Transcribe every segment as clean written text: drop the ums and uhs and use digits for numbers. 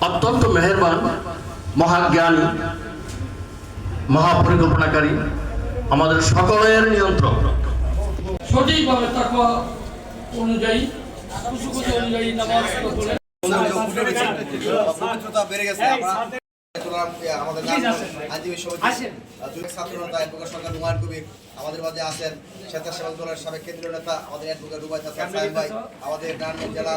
অত্যন্ত মেহেরবান, মহাজ্ঞানী, মহাপরিকল্পনাকারী, আমাদের সকলের নিয়ন্ত্রক। সঠিকভাবে তাকওয়া অনুযায়ী অনুযায়ী নামাজ পড়লে পবিত্রতা বেড়ে গেছে। আমাদের আইনজীবী সমিতি ছাত্রনেতা অ্যাডভোকেট সরকার হুমায়ুন কবির আমাদের মাঝে আছেন, স্বেচ্ছাসেবক দলের সাবেক কেন্দ্রীয় নেতা আমাদের অ্যাডভোকেট রুবাই হাসান সাহেব ভাই, আমাদের নারায়ণগঞ্জ জেলা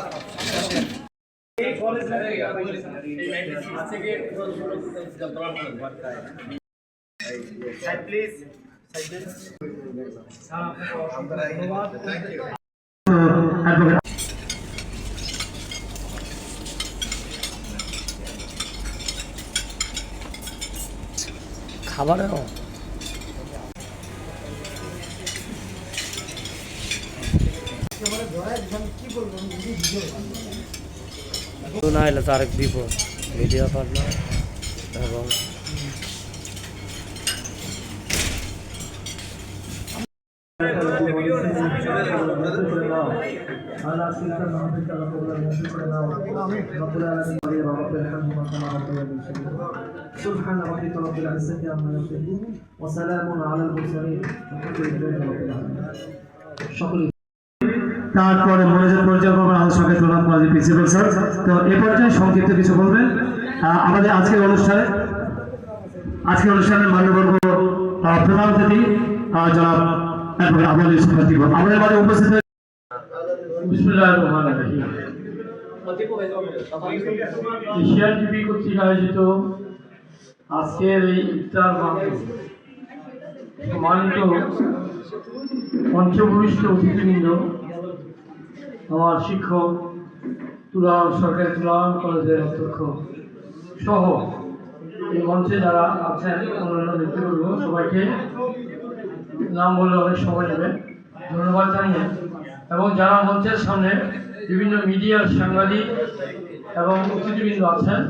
খাবারেরও না এলে তো আরেক বিপদ মিডিয়া পার্টনার এবং سبحان ربك رب العزة عما يصفون وسلام على المرسلين والحمد لله رب العالمين। তারপরে মনোযোগ পরিচালক সঙ্গে প্রণাম করা প্রিন্সিপাল স্যার। তো এ পর্যায়ে সংক্ষিপ্ত কিছু বলবেন আমাদের আজকের অনুষ্ঠানের মান্যবর্গ প্রধান অতিথি জনাব আবুল ইউসুফ খতিব আমাদের মাঝে উপস্থিত। বিসমিল্লাহির রহমানির রহিম। এশিয়ান টিভি কর্তৃক আয়োজিত আজকের এই ইফতার মাহফিল সম্মানিত মঞ্চভূমিষ্ঠ অতিথিবৃন্দ, আমার শিক্ষক, সরকারি তুলান কলেজের অধ্যক্ষ সহ এই মঞ্চে যারা আছেন অন্যান্য নেতৃবৃন্দ, সবাইকে নাম বললে অনেক সময় নেবে, ধন্যবাদ জানিয়ে, এবং যারা মঞ্চের সামনে বিভিন্ন মিডিয়ার সাংবাদিক এবং অতিথিবৃন্দ আছেন,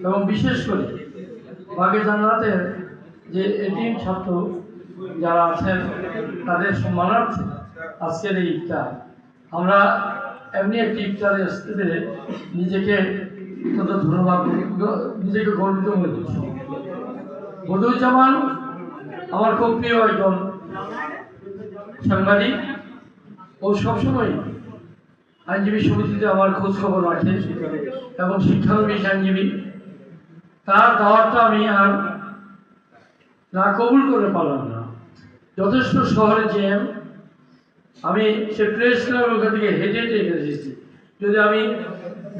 এবং বিশেষ করে বাগে জান্নাতের যে এতিম ছাত্র যারা আছেন তাদের সম্মানার্থে আজকের এই ইফতার। আমরা এমনি একটি ইফতারে আসতে পেরে নিজেকে ধন্যবাদ, নিজেকে গর্বিত মনে করছি। বদরুজ্জামান আমার খুব প্রিয় একজন সাংবাদিক, ও সবসময় আইনজীবী সমিতিতে আমার খোঁজ খবর রাখে এবং শিক্ষানবিশ আইনজীবী। তার দাওয়াতটা আমি আর না কবুল করে পারলাম না। যথেষ্ট শহরে জ্যাম, আমি সে প্রেস ক্লাবের ওখান থেকে হেঁটে হেঁটে এখানে এসেছি। যদি আমি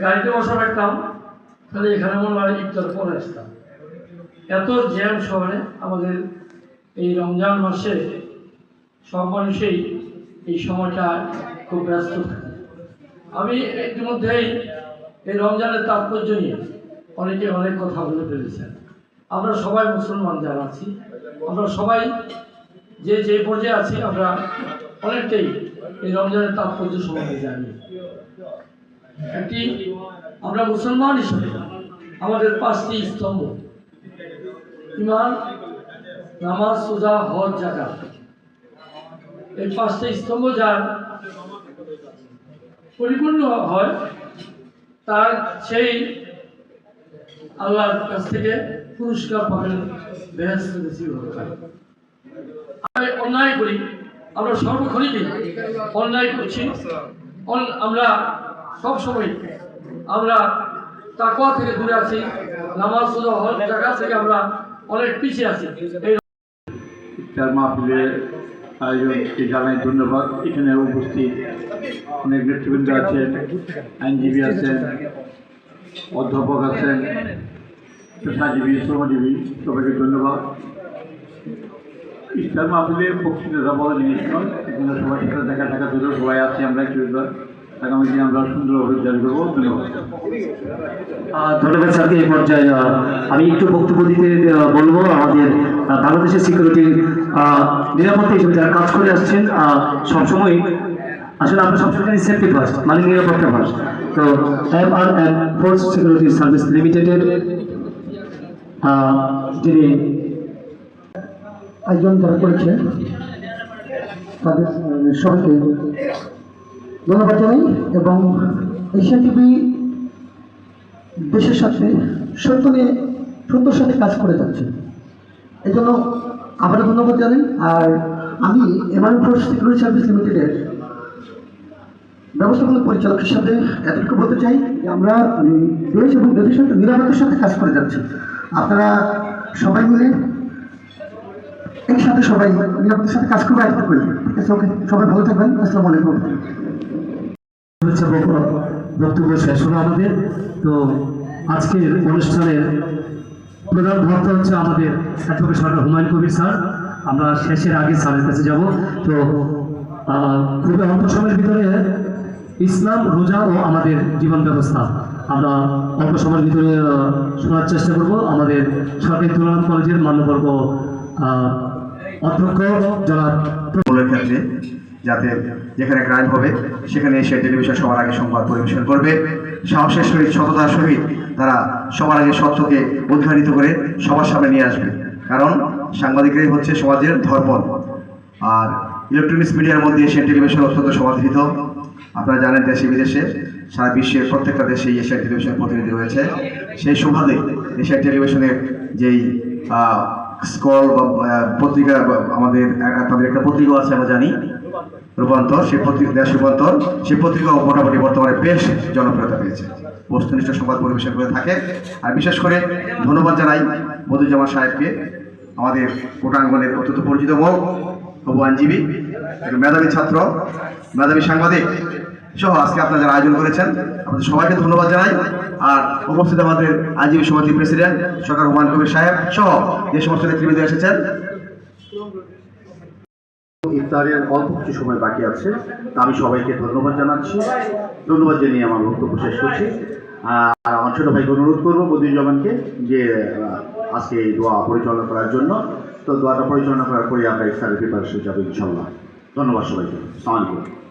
গাড়িতে বসা রাখতাম তাহলে এখানে মনে হয় ইফতার পরে আসতাম। এত জ্যাম শহরে। আমাদের এই রমজান মাসে সব মানুষই এই সময়টা খুব ব্যস্ত থাকে। আমি ইতিমধ্যেই এই রমজানের তাৎপর্য নিয়ে অনেকে অনেক কথা বলে ফেলেছেন। আমরা সবাই মুসলমান যারা আছি, আমরা সবাই যে যে পর্যায়ে আছি, আমরা অনেকটাই এই রমজানের তাৎপর্য সম্বন্ধে জানি। একটি আমরা মুসলমান হিসেবে আমাদের 5টি স্তম্ভ, ঈমান, নামাজ, রোজা, হজ, যাকাত, এই 5টি স্তম্ভ যার পরিপূর্ণ হয় তার সেই আল্লাহর কাছ থেকে পুরস্কার পাবেন বেহেশত নসিব হবে। অন্যায় করি, আমরা সর্বক্ষণিকই অন্যায় করছি। আমরা সবসময় আমরা তাকওয়া থেকে দূরে আছি, নামাজ, রোজা, হজ, যাকাত থেকে আমরা অনেক পিছিয়ে আছি। এই ইফতার মাহফিলের আয়োজনকে জানাই ধন্যবাদ। এখানে উপস্থিত অনেক নেতৃবৃন্দ আছেন, আইনজীবী আছেন, অধ্যাপক আছেন, পেশাজীবী, শ্রমজীবী, সবাইকে ধন্যবাদ। ইফতার মাহফিলে বক্তৃতা বলা জিনিস নয়, এখানে সবাই সাথে দেখা ধরে সবাই আছি আমরা। একটু আগামী দিনে আমরা সুন্দরভাবে জারি করবো। ধন্যবাদ। ধন্যবাদ স্যারকে। এই পর্যায়ে আমি একটু বক্তব্য দিতে বলবো। আমাদের বাংলাদেশের সিকিউরিটি নিরাপত্তা হিসেবে যারা কাজ করে আসছেন সবসময়, আসলে আমরা সবসময় সেফটি ফার্স্ট, মানে নিরাপত্তা ফার্স্ট। তো MRM ফোর্স সিকিউরিটি সার্ভিস লিমিটেডের যিনি আয়োজন যারা করেছেন তাদের সবাইকে ধন্যবাদ জানাই। এবং এশিয়ান টিভি দেশের সাথে সত্যর সাথে কাজ করে যাচ্ছে। এই জন্য আবারও ধন্যবাদ জানাই। আর আমি এমআরএম ফোর্স সিকিউরিটি সার্ভিস লিমিটেডের ব্যবস্থাপনা পরিচালক হিসাবে এতটুকু বলতে চাই যে আমরা দেশ এবং দেশের সাথে নিরাপত্তার সাথে কাজ করে যাচ্ছি। আপনারা সবাই মিলে একসাথে সবাই নিরাপত্তার সাথে কাজ করবে আশা করি। ঠিক আছে, ওকে, সবাই ভালো থাকবেন। আসসালামু আলাইকুম। বক্তব্য শেষ হলো আমাদের। তো আজকের অনুষ্ঠানের প্রধান বক্তা হচ্ছে আমাদের অ্যাডভোকেট সরকার হুমায়ুন কবির স্যার। আমরা শেষের আগে স্যারের কাছে যাব। তো খুবই অল্প সময়ের ভিতরে ইসলাম, রোজা ও আমাদের জীবন ব্যবস্থা আমরা অল্প সময়ের ভিতরে শোনার চেষ্টা করব। আমাদের সরকারি তুলনাম কলেজের মান্যবর্গ অধ্যক্ষ জনাব ক্ষেত্রে যাতে যেখানে ক্রাইম হবে সেখানে এসে টেলিভিশন সবার আগে সংবাদ পরিবেশন করবে। সাহসের সহিত, সততার সহিত তারা সবার আগে সত্যকে উদ্ঘাটিত করে সবার সামনে নিয়ে আসবে। কারণ সাংবাদিকরাই হচ্ছে সমাজের দর্পণ। আর ইলেকট্রনিক্স মিডিয়ার মধ্যে এশিয়ান টেলিভিশন অত্যন্ত সমাদৃত। আপনারা জানেন দেশে বিদেশে সারা বিশ্বের প্রত্যেকটা দেশে এশিয়ান টেলিভিশন প্রতিনিধি রয়েছে। সেই সুবাদে এশিয়ান টেলিভিশনের যেই স্কল বা পত্রিকা, আমাদের আপনাদের একটা পত্রিকা আছে আমরা জানি, রূপান্তর, সেই পত্রিকা দেশ রূপান্তর, সেই পত্রিকাও মোটামুটি বর্তমানে বেশ জনপ্রিয়তা পেয়েছে, বস্তুনিষ্ঠ সংবাদ পরিবেশন করে থাকে। আর বিশেষ করে ধন্যবাদ জানাই মধুজ্জামান সাহেবকে, আমাদের কোটাঙ্গনের অত্যন্ত পরিচিত মুখ, হবু আইনজীবী, মেধাবী ছাত্র, মেধাবী সাংবাদিক সহ আজকে আপনারা যারা আয়োজন করেছেন আপনাদের সবাইকে ধন্যবাদ জানাই। আর উপস্থিত আমাদের আইনজীবী সমিতির প্রেসিডেন্ট সরকার হুমায়ুন কবির সাহেব সহ যে সমস্ত নেতৃবৃন্দ এসেছেন। ইফতারের অল্প কিছু সময় বাকি আছে, আমি সবাইকে ধন্যবাদ জানাচ্ছি। ধন্যবাদ জানিয়ে আমার বক্তব্য শেষ করছি। আর আমার ছোট ভাইকে অনুরোধ করবো মধুজ্জামানকে যে আজকে এই দোয়া পরিচালনা করার জন্য। তো দোয়াটা পরিচালনা করার পরে আমরা ইফতারের প্রিপারেশন যাবো ইনশাল্লাহ। ধন্যবাদ সবাইকে। আসসালামু আলাইকুম।